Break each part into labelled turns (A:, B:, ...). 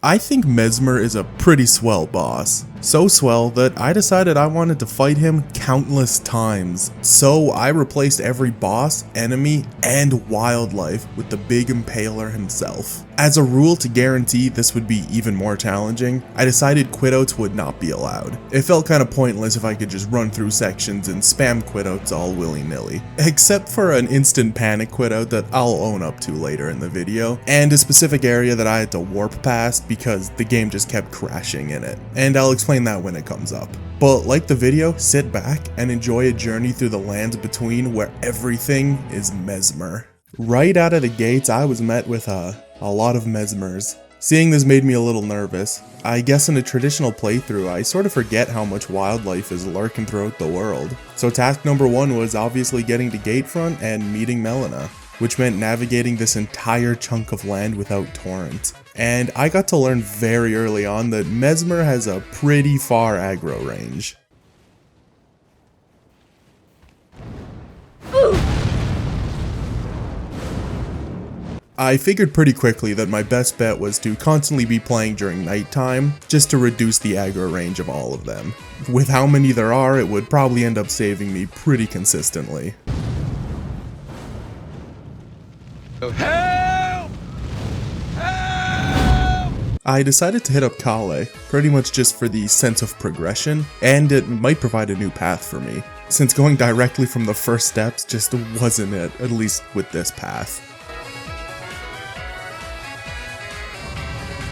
A: I think Messmer is a pretty swell boss. So swell that I decided I wanted to fight him countless times. So I replaced every boss, enemy, and wildlife with the big impaler himself. As a rule, to guarantee this would be even more challenging, I decided quitouts would not be allowed. It felt kinda pointless if I could just run through sections and spam quitouts all willy-nilly. Except for an instant panic quitout that I'll own up to later in the video, and a specific area that I had to warp past because the game just kept crashing in it. And I'll explain that when it comes up. But like the video, sit back and enjoy a journey through the lands between where everything is Messmer. Right out of the gates, I was met with a lot of Messmers. Seeing this made me a little nervous. I guess in a traditional playthrough, I sort of forget how much wildlife is lurking throughout the world. So task number 1 was obviously getting to Gatefront and meeting Melina, which meant navigating this entire chunk of land without torrent. And I got to learn very early on that Messmer has a pretty far aggro range. I figured pretty quickly that my best bet was to constantly be playing during nighttime, just to reduce the aggro range of all of them. With how many there are, it would probably end up saving me pretty consistently.
B: Oh, help! Help!
A: I decided to hit up Kale, pretty much just for the sense of progression, and it might provide a new path for me, since going directly from the first steps just wasn't it, at least with this path.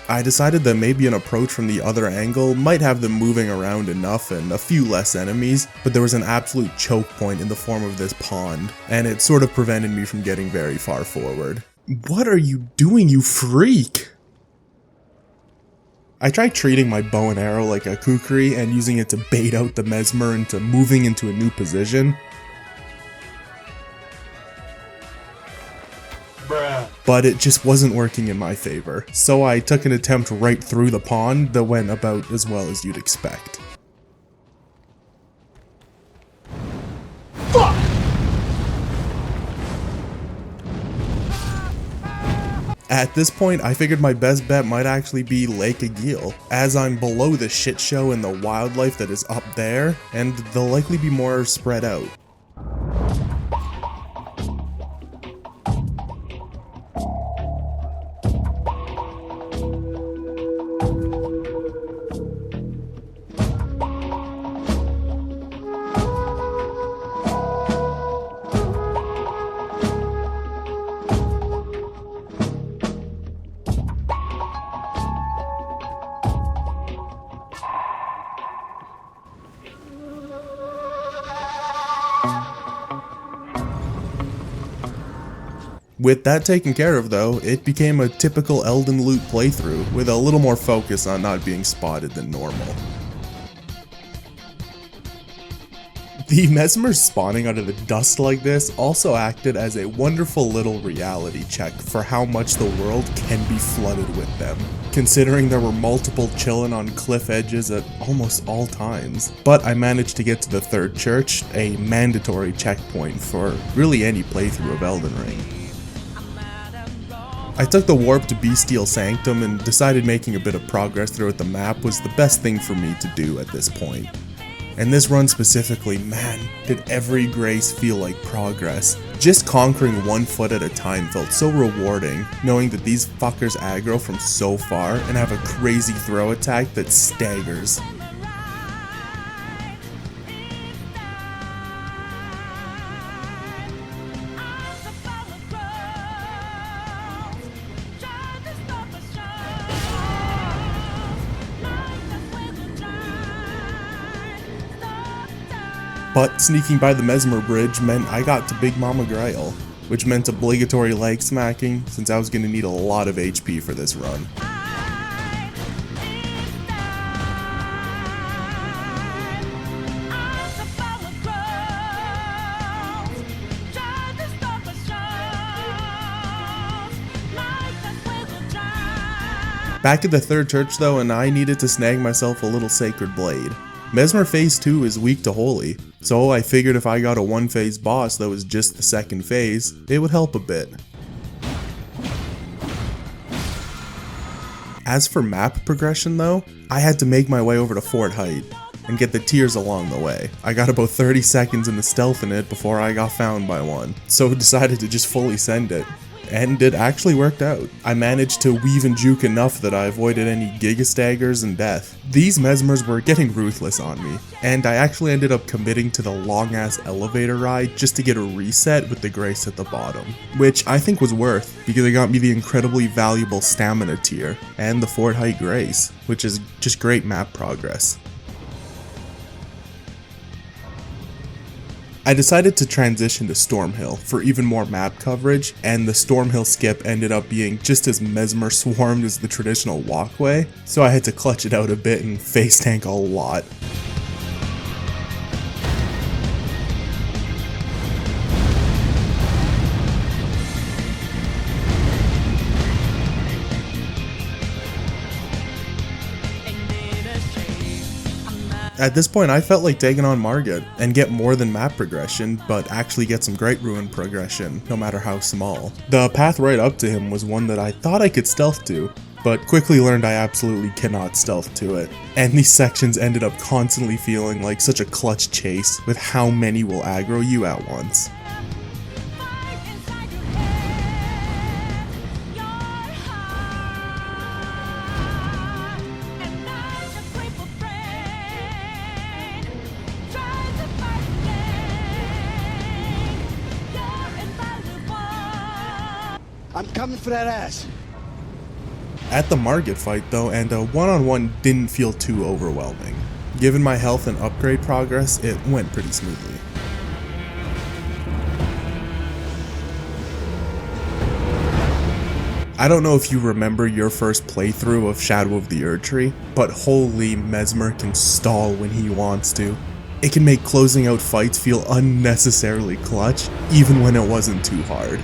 A: I decided that maybe an approach from the other angle might have them moving around enough and a few less enemies, but there was an absolute choke point in the form of this pond, and it sort of prevented me from getting very far forward. What are you doing, you freak? I tried treating my bow and arrow like a kukri and using it to bait out the Messmer into moving into a new position. But it just wasn't working in my favor, so I took an attempt right through the pond that went about as well as you'd expect. Fuck! At this point, I figured my best bet might actually be Lake Agil, as I'm below the shit show and the wildlife that is up there, and they'll likely be more spread out. With that taken care of though, it became a typical Elden loot playthrough, with a little more focus on not being spotted than normal. The Messmers spawning out of the dust like this also acted as a wonderful little reality check for how much the world can be flooded with them, considering there were multiple chillin' on cliff edges at almost all times. But I managed to get to the third church, a mandatory checkpoint for really any playthrough of Elden Ring. I took the warp to Bestial Sanctum and decided making a bit of progress throughout the map was the best thing for me to do at this point. And this run specifically, man, did every grace feel like progress. Just conquering 1 foot at a time felt so rewarding, knowing that these fuckers aggro from so far and have a crazy throw attack that staggers. But sneaking by the Messmer bridge meant I got to Big Mama Grail, which meant obligatory leg smacking since I was going to need a lot of HP for this run. Back at the third church though, and I needed to snag myself a little sacred blade. Messmer phase 2 is weak to holy, so I figured if I got a 1-phase boss that was just the second phase, it would help a bit. As for map progression though, I had to make my way over to Fort Height and get the tiers along the way. I got about 30 seconds into stealthing it before I got found by one, so decided to just fully send it. And it actually worked out. I managed to weave and juke enough that I avoided any Giga Staggers and death. These Messmers were getting ruthless on me, and I actually ended up committing to the long ass elevator ride just to get a reset with the Grace at the bottom, which I think was worth because it got me the incredibly valuable stamina tier and the Fort Height Grace, which is just great map progress. I decided to transition to Stormveil for even more map coverage, and the Stormveil skip ended up being just as Messmer swarmed as the traditional walkway, so I had to clutch it out a bit and face tank a lot. At this point, I felt like taking on Margit and get more than map progression, but actually get some great ruin progression, no matter how small. The path right up to him was one that I thought I could stealth to, but quickly learned I absolutely cannot stealth to it. And these sections ended up constantly feeling like such a clutch chase with how many will aggro you at once.
C: I'm coming for that ass.
A: At the Margit fight though, and a one-on-one didn't feel too overwhelming. Given my health and upgrade progress, it went pretty smoothly. I don't know if you remember your first playthrough of Shadow of the Erdtree, but holy, Messmer can stall when he wants to. It can make closing out fights feel unnecessarily clutch, even when it wasn't too hard.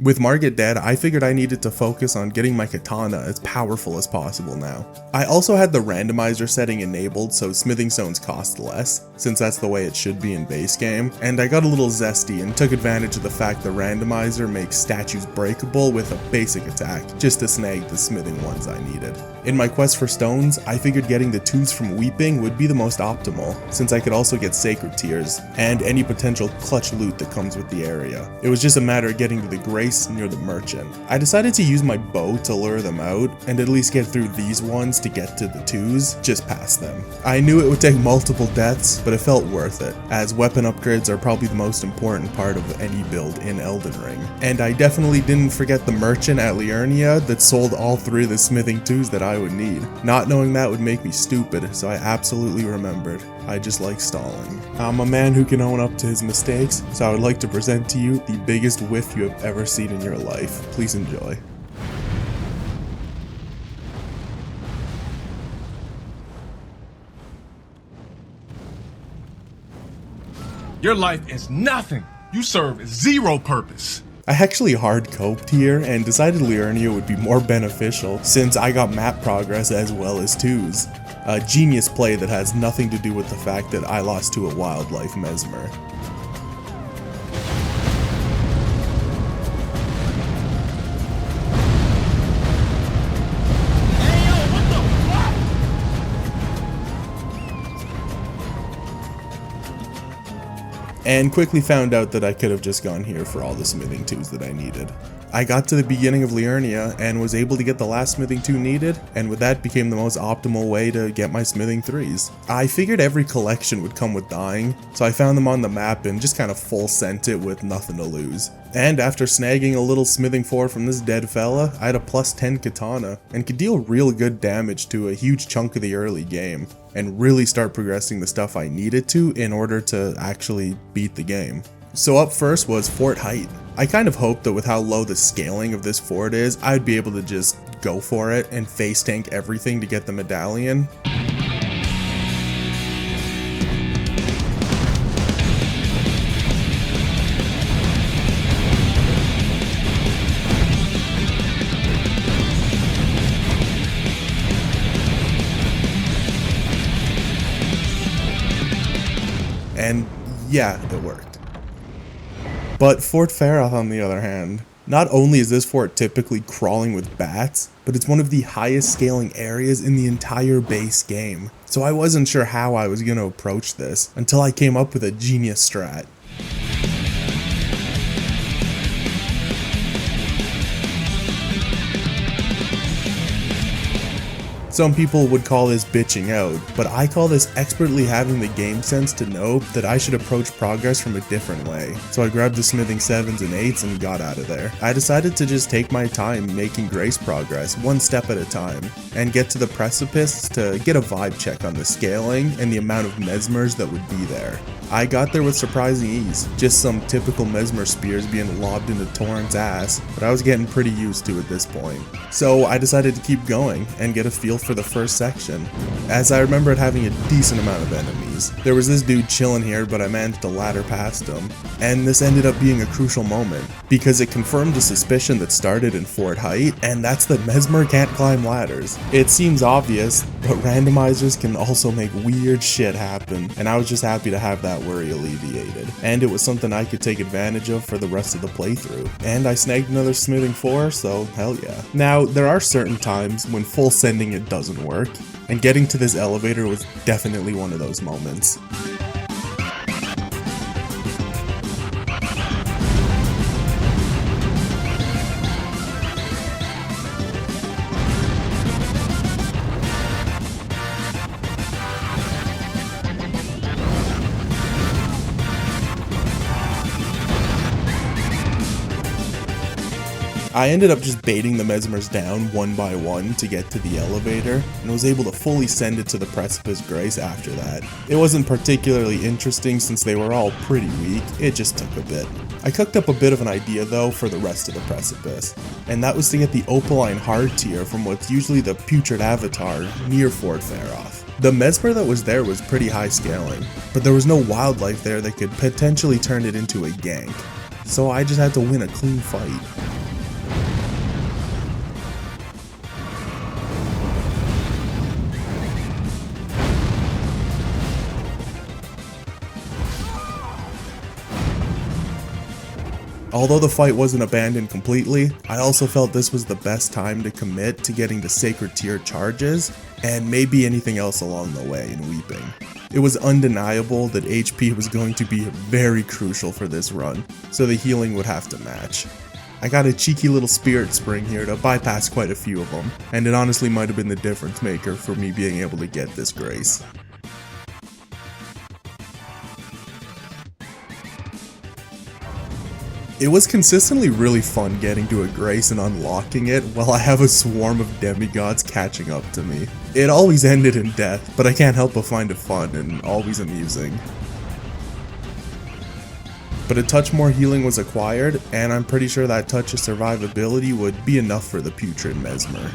A: With Margit dead, I figured I needed to focus on getting my katana as powerful as possible now. I also had the randomizer setting enabled so smithing stones cost less, since that's the way it should be in base game, and I got a little zesty and took advantage of the fact the randomizer makes statues breakable with a basic attack, just to snag the smithing ones I needed. In my quest for stones, I figured getting the tools from Weeping would be the most optimal, since I could also get sacred tears, and any potential clutch loot that comes with the area. It was just a matter of getting to the Grace near the merchant. I decided to use my bow to lure them out, and at least get through these ones to get to the twos, just past them. I knew it would take multiple deaths, but it felt worth it, as weapon upgrades are probably the most important part of any build in Elden Ring. And I definitely didn't forget the merchant at Leyndell that sold all 3 of the smithing tools that I would need. Not knowing that would make me stupid, so I absolutely remembered. I just like stalling. I'm a man who can own up to his mistakes, so I would like to present to you the biggest whiff you have ever seen in your life. Please enjoy.
D: Your life is nothing. You serve zero purpose.
A: I actually hard coped here and decided Leyndell would be more beneficial since I got map progress as well as twos. A genius play that has nothing to do with the fact that I lost to a wildlife Messmer. And quickly found out that I could have just gone here for all the smithing tools that I needed. I got to the beginning of Leyndell and was able to get the last smithing 2 needed, and with that became the most optimal way to get my smithing 3s. I figured every collection would come with dying, so I found them on the map and just kind of full sent it with nothing to lose. And after snagging a little smithing 4 from this dead fella, I had a plus 10 katana, and could deal real good damage to a huge chunk of the early game, and really start progressing the stuff I needed to in order to actually beat the game. So up first was Fort Height. I kind of hoped that with how low the scaling of this fort is, I'd be able to just go for it and face tank everything to get the medallion. And yeah, it worked. But Fort Faroth, on the other hand, not only is this fort typically crawling with bats, but it's one of the highest scaling areas in the entire base game. So I wasn't sure how I was going to approach this until I came up with a genius strat. Some people would call this bitching out, but I call this expertly having the game sense to know that I should approach progress from a different way. So I grabbed the smithing 7s and 8s and got out of there. I decided to just take my time making grace progress, one step at a time, and get to the Precipice to get a vibe check on the scaling and the amount of Messmers that would be there. I got there with surprising ease, just some typical Messmer spears being lobbed into Torrent's ass, but I was getting pretty used to at this point. So I decided to keep going and get a feel for the first section, as I remembered having a decent amount of enemies. There was this dude chilling here, but I managed to ladder past him, and this ended up being a crucial moment, because it confirmed a suspicion that started in Fort Height, and that's that Messmer can't climb ladders. It seems obvious, but randomizers can also make weird shit happen, and I was just happy to have that worry alleviated, and it was something I could take advantage of for the rest of the playthrough. And I snagged another smithing 4, so hell yeah. Now, there are certain times when full sending it doesn't work, and getting to this elevator was definitely one of those moments. I ended up just baiting the Messmers down one by one to get to the elevator, and was able to fully send it to the Precipice Grace after that. It wasn't particularly interesting since they were all pretty weak, it just took a bit. I cooked up a bit of an idea though for the rest of the Precipice, and that was to get the Opaline Hard tier from what's usually the Putrid Avatar near Fort Faroth. The Messmer that was there was pretty high scaling, but there was no wildlife there that could potentially turn it into a gank, so I just had to win a clean fight. Although the fight wasn't abandoned completely, I also felt this was the best time to commit to getting the Sacred Tier charges, and maybe anything else along the way in Weeping. It was undeniable that HP was going to be very crucial for this run, so the healing would have to match. I got a cheeky little Spirit Spring here to bypass quite a few of them, and it honestly might have been the difference maker for me being able to get this grace. It was consistently really fun getting to a grace and unlocking it while I have a swarm of demigods catching up to me. It always ended in death, but I can't help but find it fun and always amusing. But a touch more healing was acquired, and I'm pretty sure that touch of survivability would be enough for the Putrid Messmer.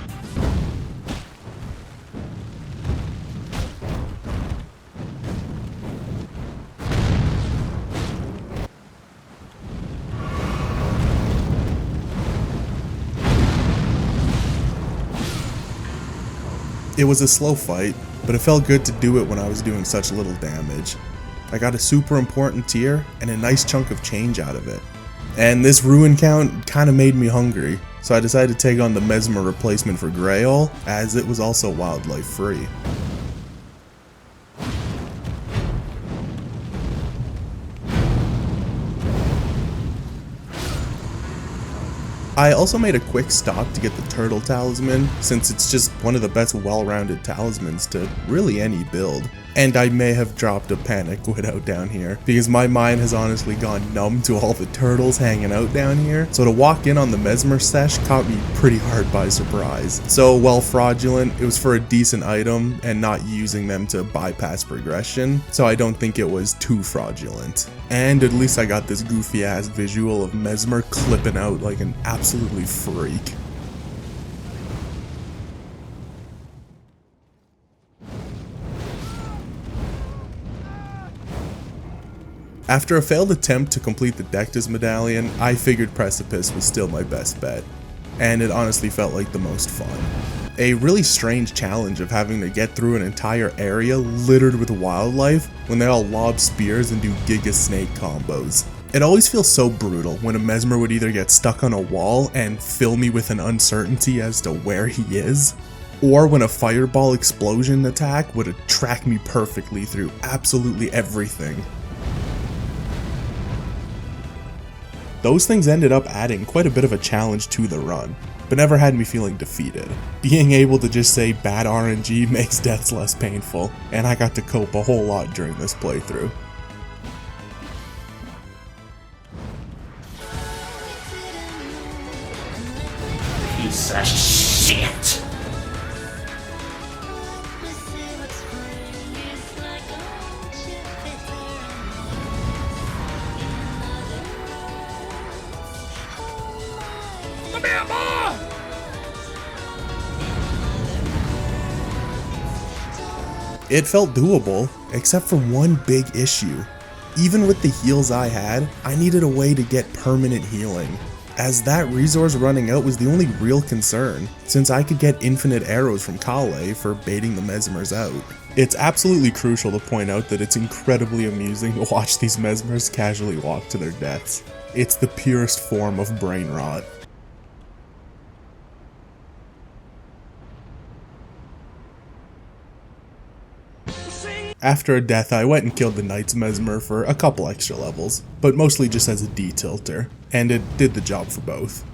A: It was a slow fight, but it felt good to do it when I was doing such little damage. I got a super important tier and a nice chunk of change out of it. And this ruin count kinda made me hungry, so I decided to take on the Messmer replacement for Grail, as it was also wildlife free. I also made a quick stop to get the Turtle Talisman, since it's just one of the best well-rounded talismans to really any build. And I may have dropped a Panic Widow down here, because my mind has honestly gone numb to all the turtles hanging out down here, so to walk in on the Messmer sesh caught me pretty hard by surprise. So while fraudulent, it was for a decent item and not using them to bypass progression, so I don't think it was too fraudulent. And at least I got this goofy ass visual of Messmer clipping out like an absolutely freak. After a failed attempt to complete the Dectus medallion, I figured Precipice was still my best bet, and it honestly felt like the most fun. A really strange challenge of having to get through an entire area littered with wildlife when they all lob spears and do Giga Snake combos. It always feels so brutal when a Messmer would either get stuck on a wall and fill me with an uncertainty as to where he is, or when a fireball explosion attack would track me perfectly through absolutely everything. Those things ended up adding quite a bit of a challenge to the run, but never had me feeling defeated. Being able to just say bad RNG makes deaths less painful, and I got to cope a whole lot during this playthrough.
E: Piece of shit!
A: It felt doable, except for one big issue. Even with the heals I had, I needed a way to get permanent healing, as that resource running out was the only real concern, since I could get infinite arrows from Kale for baiting the Messmers out. It's absolutely crucial to point out that it's incredibly amusing to watch these Messmers casually walk to their deaths. It's the purest form of brain rot. After a death, I went and killed the Knight's Messmer for a couple extra levels, but mostly just as a D-tilter, and it did the job for both.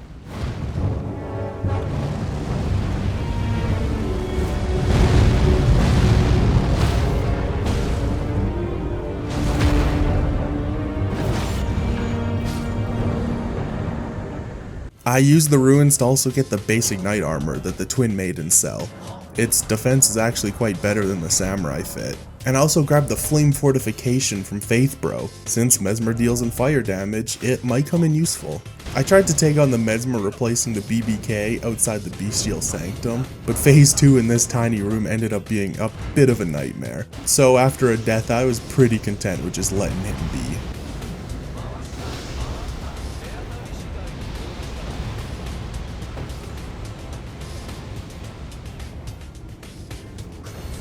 A: I used the ruins to also get the basic knight armor that the Twin Maidens sell. Its defense is actually quite better than the samurai fit. And I also grabbed the flame fortification from Faithbro. Since Messmer deals in fire damage, it might come in useful. I tried to take on the Messmer replacing the BBK outside the Bestial Sanctum, but phase 2 in this tiny room ended up being a bit of a nightmare. So after a death, I was pretty content with just letting him be.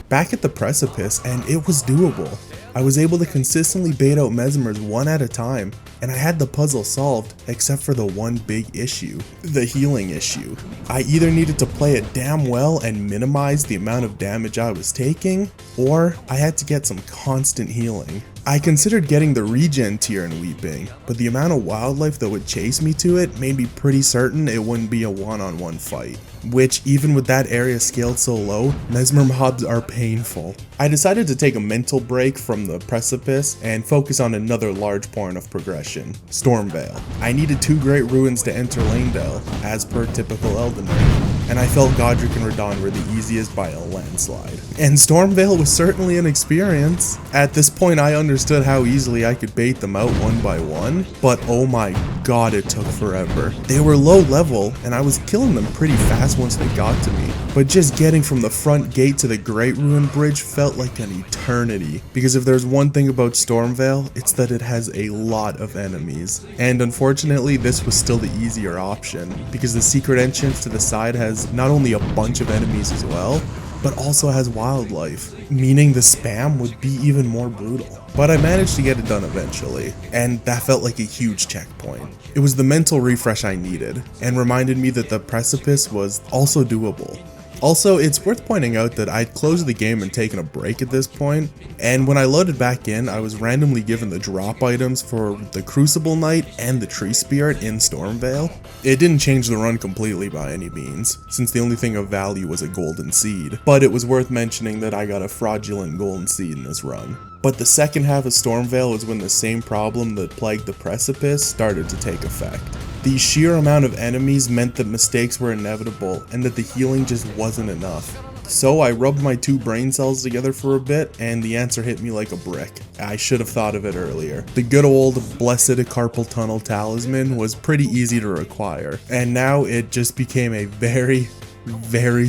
A: Back at the Precipice, and it was doable. I was able to consistently bait out Messmers one at a time, and I had the puzzle solved except for the one big issue, the healing issue. I either needed to play it damn well and minimize the amount of damage I was taking, or I had to get some constant healing. I considered getting the regen tier in Weeping, but the amount of wildlife that would chase me to it made me pretty certain it wouldn't be a one-on-one fight. Which, even with that area scaled so low, Messmer mobs are painful. I decided to take a mental break from the Precipice and focus on another large point of progression, Stormveil. I needed 2 great ruins to enter Leyndell, as per typical Elden Ring, and I felt Godric and Radahn were the easiest by a landslide. And Stormveil was certainly an experience. At this point I understood how easily I could bait them out one by one, but oh my god, it took forever. They were low level, and I was killing them pretty fast once they got to me, but just getting from the front gate to the Great Ruin Bridge felt like an eternity, because if there's one thing about Stormveil, it's that it has a lot of enemies, and unfortunately this was still the easier option, because the secret entrance to the side has not only a bunch of enemies as well, but also has wildlife, meaning the spam would be even more brutal. But I managed to get it done eventually, and that felt like a huge checkpoint. It was the mental refresh I needed, and reminded me that the Precipice was also doable. Also, it's worth pointing out that I'd closed the game and taken a break at this point, and when I loaded back in, I was randomly given the drop items for the Crucible Knight and the Tree Spirit in Stormveil. It didn't change the run completely by any means, since the only thing of value was a golden seed, but it was worth mentioning that I got a fraudulent golden seed in this run. But the second half of Stormveil was when the same problem that plagued the Precipice started to take effect. The sheer amount of enemies meant that mistakes were inevitable and that the healing just wasn't enough. So I rubbed my 2 brain cells together for a bit and the answer hit me like a brick. I should have thought of it earlier. The good old Blessed Carpal Tunnel Talisman was pretty easy to acquire, and now it just became a very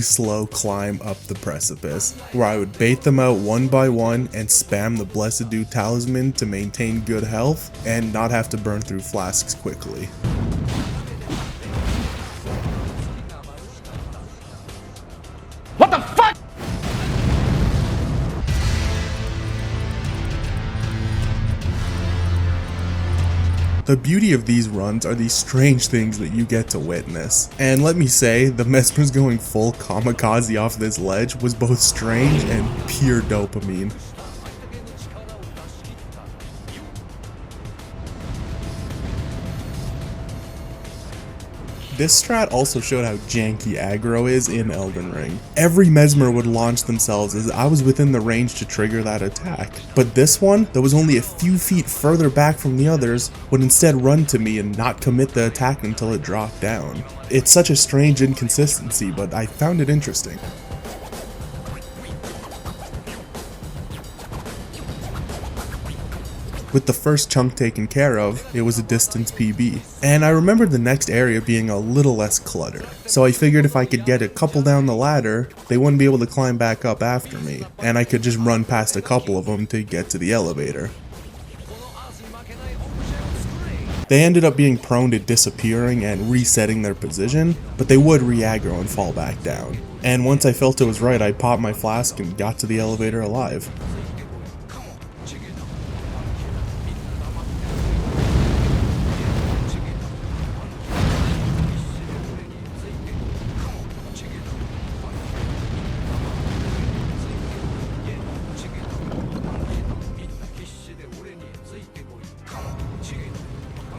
A: slow climb up the Precipice, where I would bait them out one by one and spam the Blessed Dew Talisman to maintain good health and not have to burn through flasks quickly. The beauty of these runs are these strange things that you get to witness. And let me say, the Messmer's going full kamikaze off this ledge was both strange and pure dopamine. This strat also showed how janky aggro is in Elden Ring. Every Messmer would launch themselves as I was within the range to trigger that attack. But this one, that was only a few feet further back from the others, would instead run to me and not commit the attack until it dropped down. It's such a strange inconsistency, but I found it interesting. With the first chunk taken care of, it was a distance PB. And I remembered the next area being a little less cluttered. So I figured if I could get a couple down the ladder, they wouldn't be able to climb back up after me. And I could just run past a couple of them to get to the elevator. They ended up being prone to disappearing and resetting their position, but they would re-aggro and fall back down. And once I felt it was right, I popped my flask and got to the elevator alive.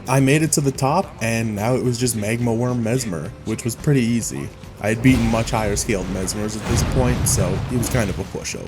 A: I made it to the top, and now it was just Magma Worm Messmer, which was pretty easy. I had beaten much higher scaled Messmers at this point, so it was kind of a pushover.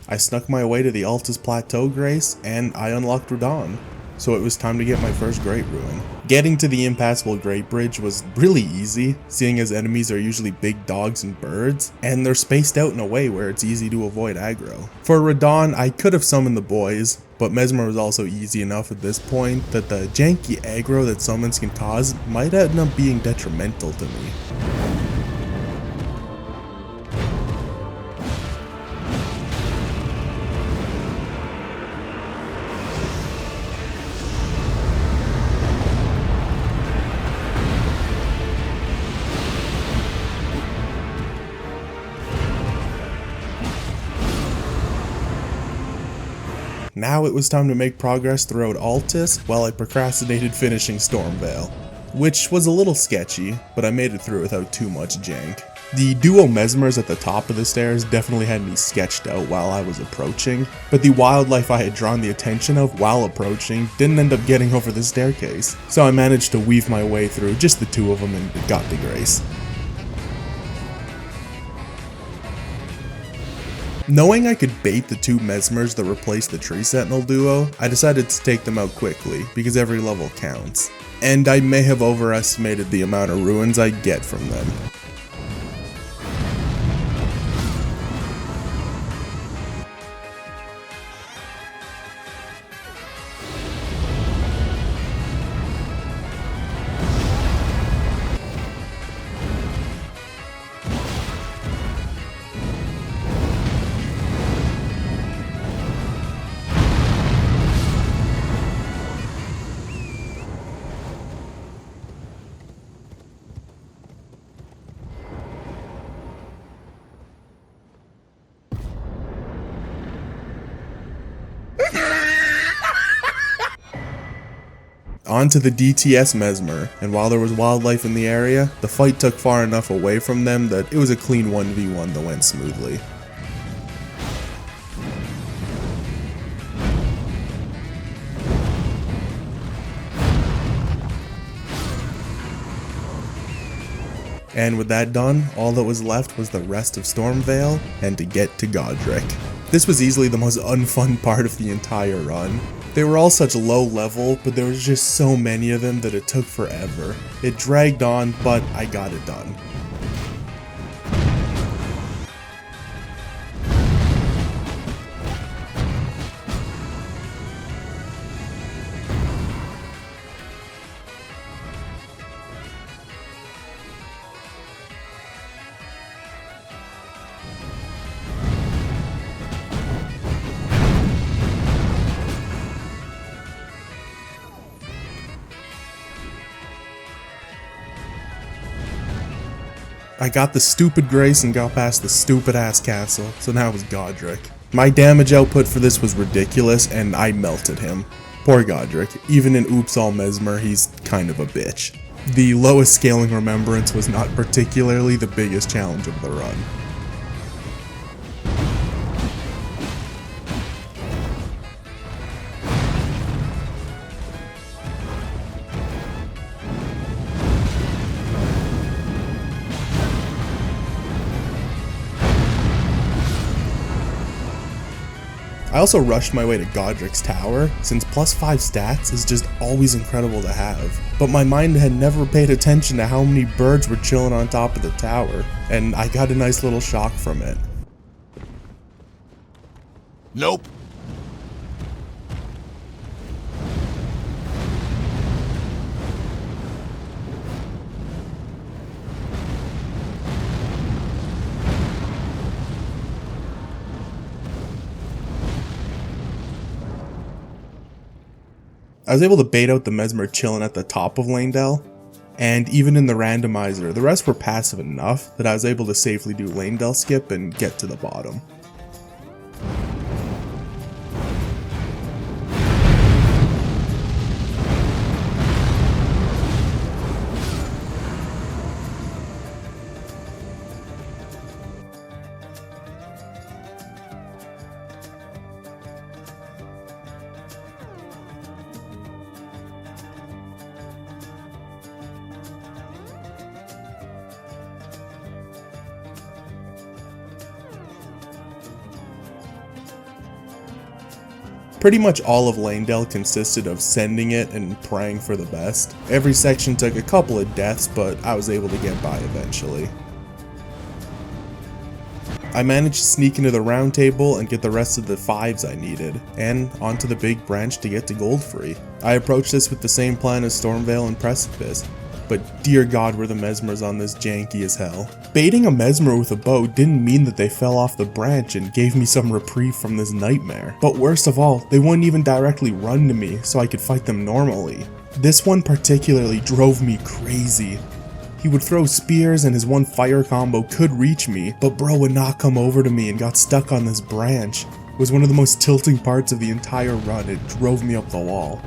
A: I snuck my way to the Altus Plateau Grace, and I unlocked Radahn. So it was time to get my first Great Ruin. Getting to the impassable Great Bridge was really easy, seeing as enemies are usually big dogs and birds, and they're spaced out in a way where it's easy to avoid aggro. For Radahn, I could have summoned the boys, but Messmer was also easy enough at this point that the janky aggro that summons can cause might end up being detrimental to me. Now it was time to make progress throughout Altus while I procrastinated finishing Stormveil, which was a little sketchy, but I made it through without too much jank. The duo Messmers at the top of the stairs definitely had me sketched out while I was approaching, but the wildlife I had drawn the attention of while approaching didn't end up getting over the staircase, so I managed to weave my way through just the two of them and got the grace. Knowing I could bait the two Messmers that replaced the Tree Sentinel duo, I decided to take them out quickly, because every level counts. And I may have overestimated the amount of ruins I'd get from them. Onto the DTS Messmer, and while there was wildlife in the area, the fight took far enough away from them that it was a clean 1v1 that went smoothly. And with that done, all that was left was the rest of Stormveil and to get to Godric. This was easily the most unfun part of the entire run. They were all such low level, but there was just so many of them that it took forever. It dragged on, but I got it done. I got the stupid grace and got past the stupid ass castle, so now it was Godric. My damage output for this was ridiculous and I melted him. Poor Godric, even in Oops All Messmer, he's kind of a bitch. The lowest scaling remembrance was not particularly the biggest challenge of the run. I also rushed my way to Godric's tower, since +5 stats is just always incredible to have. But my mind had never paid attention to how many birds were chilling on top of the tower, and I got a nice little shock from it.
D: Nope.
A: I was able to bait out the Messmer chilling at the top of Leyndell, and even in the randomizer, the rest were passive enough that I was able to safely do Leyndell skip and get to the bottom. Pretty much all of Leyndell consisted of sending it and praying for the best. Every section took a couple of deaths, but I was able to get by eventually. I managed to sneak into the round table and get the rest of the 5s I needed, and onto the big branch to get to gold free. I approached this with the same plan as Stormveil and Precipice, but dear god were the Messmers on this janky as hell. Baiting a Messmer with a bow didn't mean that they fell off the branch and gave me some reprieve from this nightmare. But worst of all, they wouldn't even directly run to me so I could fight them normally. This one particularly drove me crazy. He would throw spears and his one fire combo could reach me, but bro would not come over to me and got stuck on this branch. It was one of the most tilting parts of the entire run. It drove me up the wall.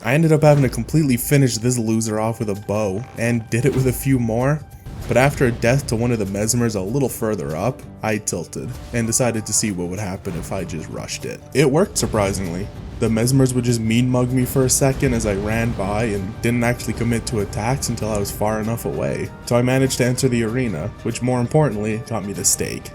A: I ended up having to completely finish this loser off with a bow, and did it with a few more, but after a death to one of the Messmers a little further up, I tilted, and decided to see what would happen if I just rushed it. It worked surprisingly. The Messmers would just mean mug me for a second as I ran by and didn't actually commit to attacks until I was far enough away, so I managed to enter the arena, which more importantly got me the stake.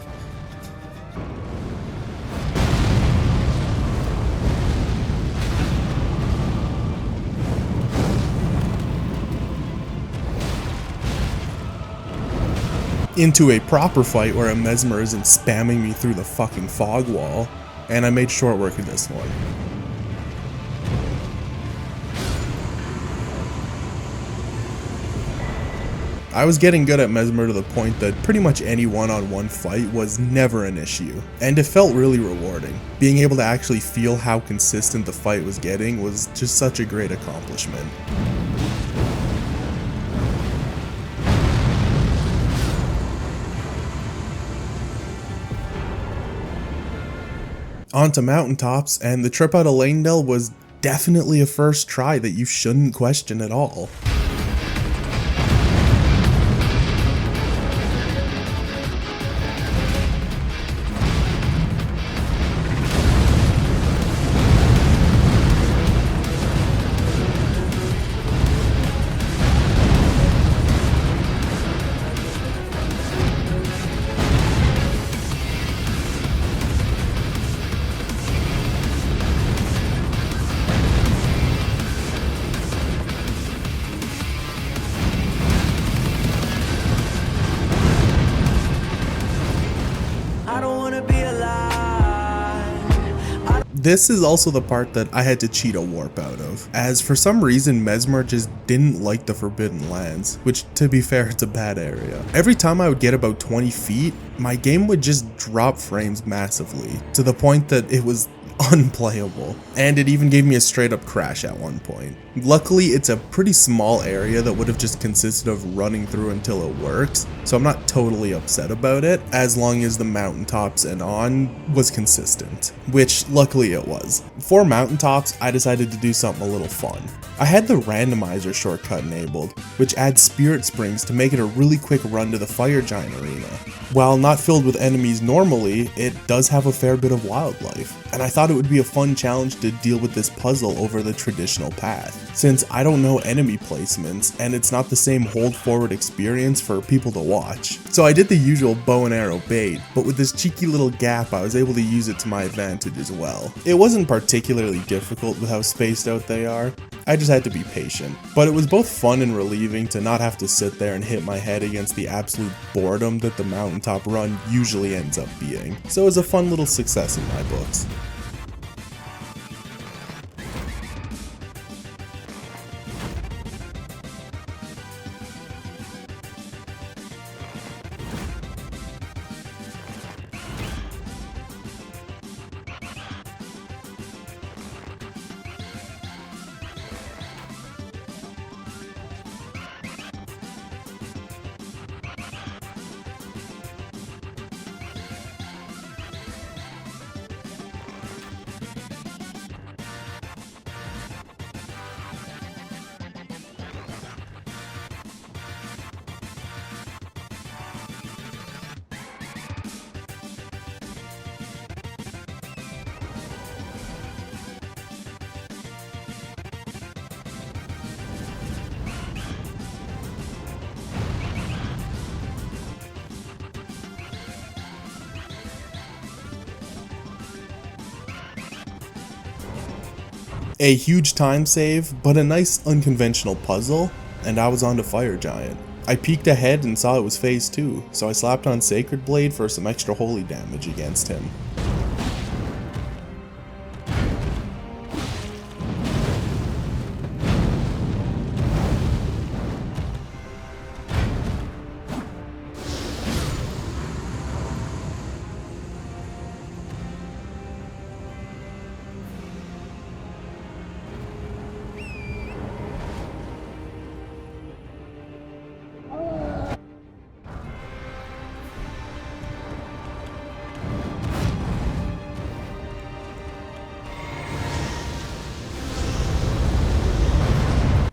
A: Into a proper fight where a Messmer isn't spamming me through the fucking fog wall, and I made short work of this one. I was getting good at Messmer to the point that pretty much any one-on-one fight was never an issue, and it felt really rewarding. Being able to actually feel how consistent the fight was getting was just such a great accomplishment. Onto Mountaintops, and the trip out of Leyndell was definitely a first try that you shouldn't question at all. This is also the part that I had to cheat a warp out of, as for some reason Messmer just didn't like the Forbidden Lands, which to be fair, it's a bad area. Every time I would get about 20 feet, my game would just drop frames massively, to the point that it was unplayable, and it even gave me a straight up crash at one point. Luckily, it's a pretty small area that would have just consisted of running through until it works, so I'm not totally upset about it, as long as the Mountaintops and on was consistent, which luckily it was. For Mountaintops, I decided to do something a little fun. I had the randomizer shortcut enabled, which adds spirit springs to make it a really quick run to the fire giant arena. While not filled with enemies normally, it does have a fair bit of wildlife, and I thought it would be a fun challenge to deal with this puzzle over the traditional path, since I don't know enemy placements and it's not the same hold forward experience for people to watch. So I did the usual bow and arrow bait, but with this cheeky little gap I was able to use it to my advantage as well. It wasn't particularly difficult with how spaced out they are, I just had to be patient, but it was both fun and relieving to not have to sit there and hit my head against the absolute boredom that the mountaintop run usually ends up being, so it was a fun little success in my books. A huge time save, but a nice unconventional puzzle, and I was on to Fire Giant. I peeked ahead and saw it was phase 2, so I slapped on Sacred Blade for some extra holy damage against him.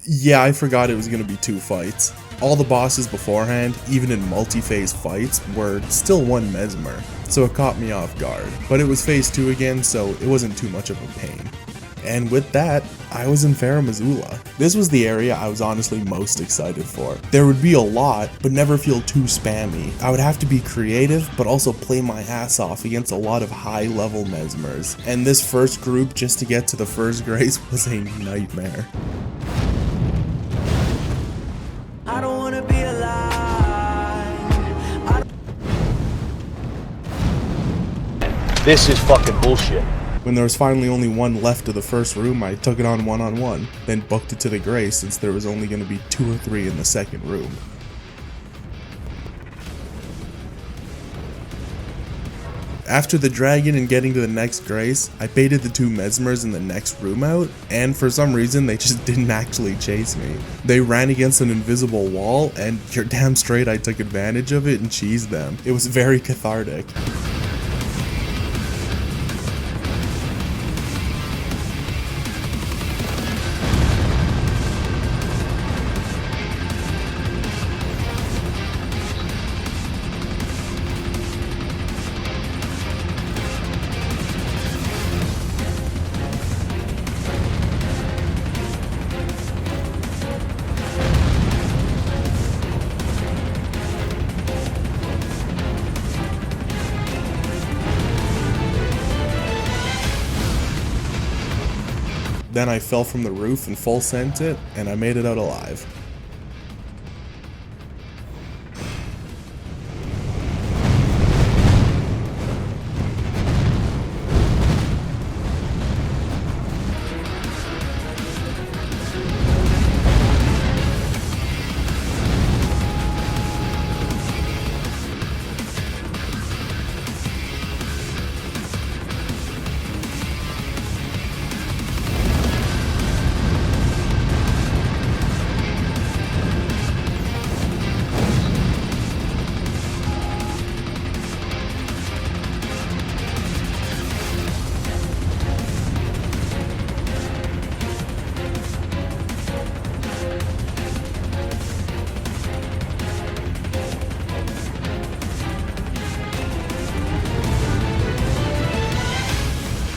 A: Yeah, I forgot it was going to be 2 fights. All the bosses beforehand, even in multi-phase fights, were still one Messmer, so it caught me off guard. But it was phase 2 again, so it wasn't too much of a pain. And with that, I was in Farum. This was the area I was honestly most excited for. There would be a lot, but never feel too spammy. I would have to be creative, but also play my ass off against a lot of high-level Messmers. And this first group, just to get to the first grace, was a nightmare.
F: I don't wanna be alive.
E: This is fucking bullshit.
A: When there was finally only one left of the first room, I took it on one-on-one, then booked it to the grace since there was only going to be 2 or 3 in the second room. After the dragon and getting to the next grace, I baited the 2 Messmers in the next room out, and for some reason they just didn't actually chase me. They ran against an invisible wall, and you're damn straight I took advantage of it and cheesed them. It was very cathartic. Then I fell from the roof and full sent it, and I made it out alive.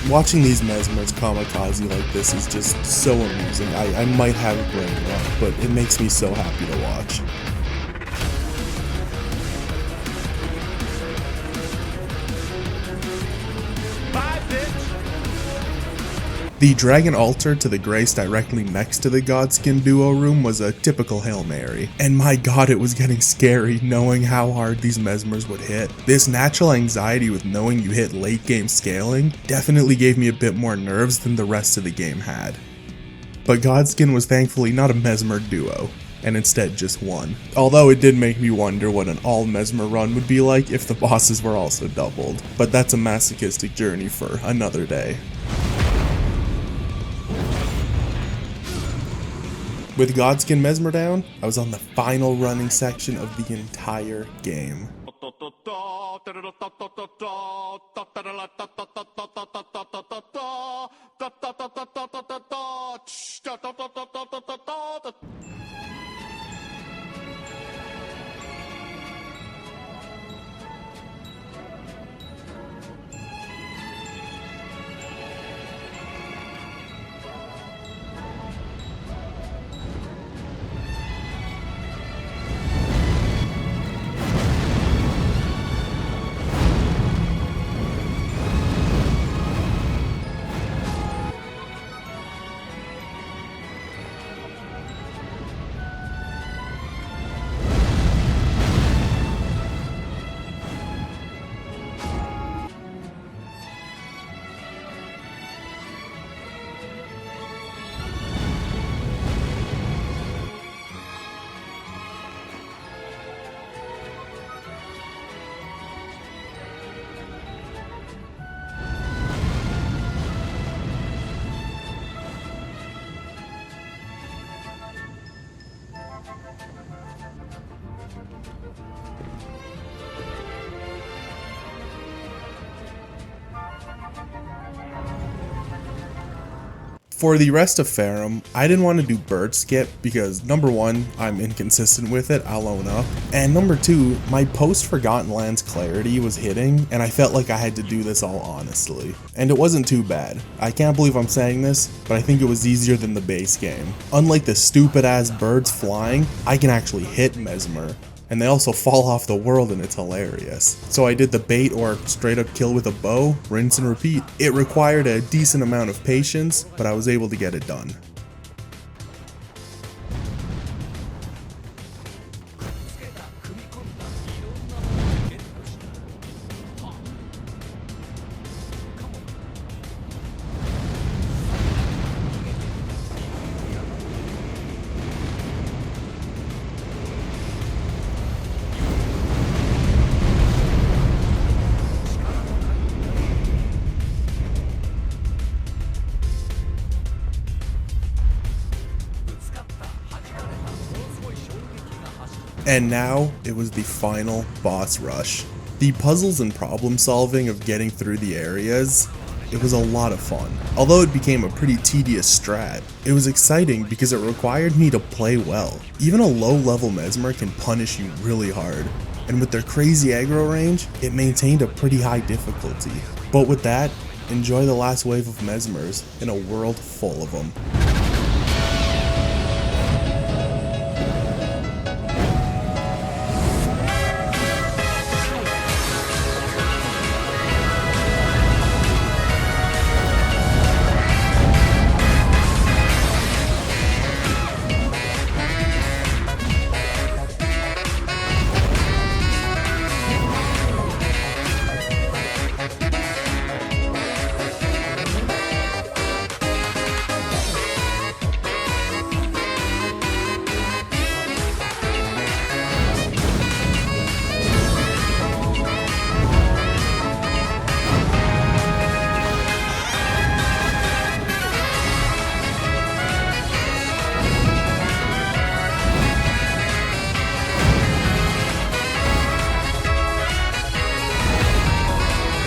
A: Watching these Messmers kamikaze like this is just so amusing. I might have a brain rot, but it makes me so happy to watch. The dragon altar to the grace directly next to the Godskin duo room was a typical Hail Mary, and my god it was getting scary knowing how hard these Messmers would hit. This natural anxiety with knowing you hit late game scaling definitely gave me a bit more nerves than the rest of the game had. But Godskin was thankfully not a Messmer duo, and instead just one. Although it did make me wonder what an all Messmer run would be like if the bosses were also doubled, but that's a masochistic journey for another day. With Godskin Messmer down, I was on the final running section of the entire game. For the rest of Farum, I didn't want to do bird skip because number one, I'm inconsistent with it, I'll own up, and number two, my post-Forgotten Lands clarity was hitting, and I felt like I had to do this all honestly. And it wasn't too bad. I can't believe I'm saying this, but I think it was easier than the base game. Unlike the stupid-ass birds flying, I can actually hit Messmer. And they also fall off the world and it's hilarious. So I did the bait or straight up kill with a bow, rinse and repeat. It required a decent amount of patience, but I was able to get it done. And now, it was the final boss rush. The puzzles and problem solving of getting through the areas, it was a lot of fun. Although it became a pretty tedious strat, it was exciting because it required me to play well. Even a low level Messmer can punish you really hard, and with their crazy aggro range, it maintained a pretty high difficulty. But with that, enjoy the last wave of Messmers in a world full of them.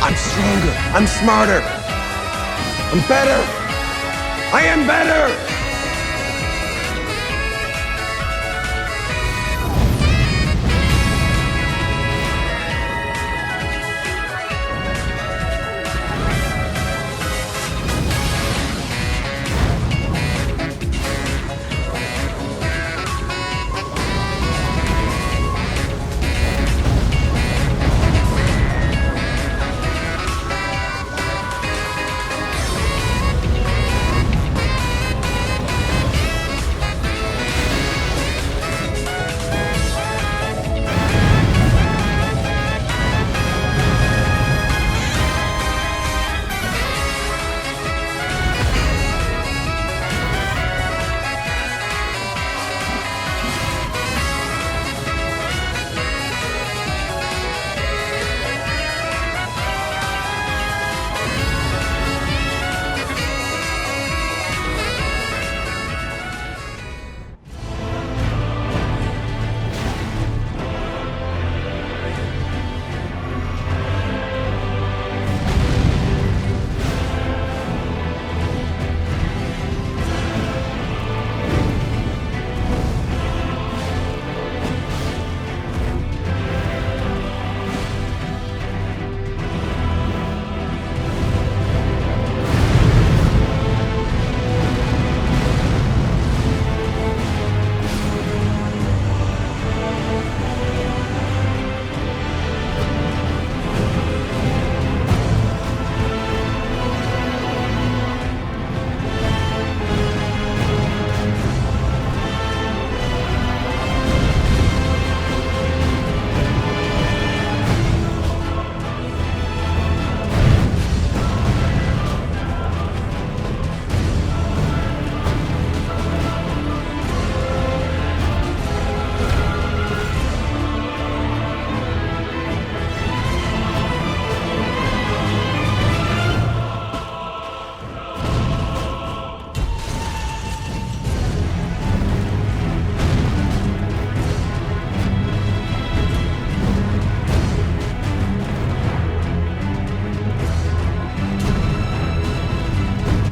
C: I'm stronger. I'm smarter. I'm better. I am better.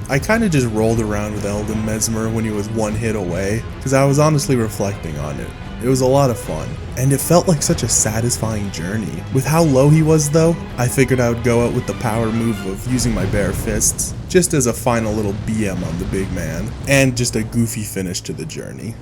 A: I kinda just rolled around with Elden Messmer when he was one hit away, because I was honestly reflecting on it. It was a lot of fun, and it felt like such a satisfying journey. With how low he was though, I figured I would go out with the power move of using my bare fists, just as a final little BM on the big man, and just a goofy finish to the journey.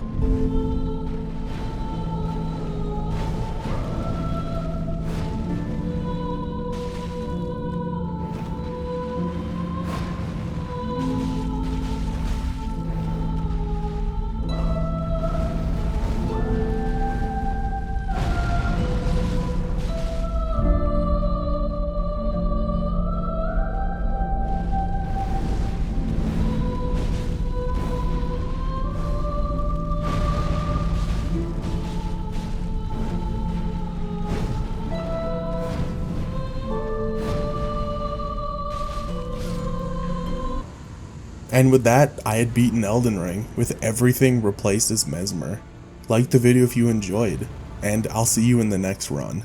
A: And with that, I had beaten Elden Ring, with everything replaced as Messmer. Like the video if you enjoyed, and I'll see you in the next run.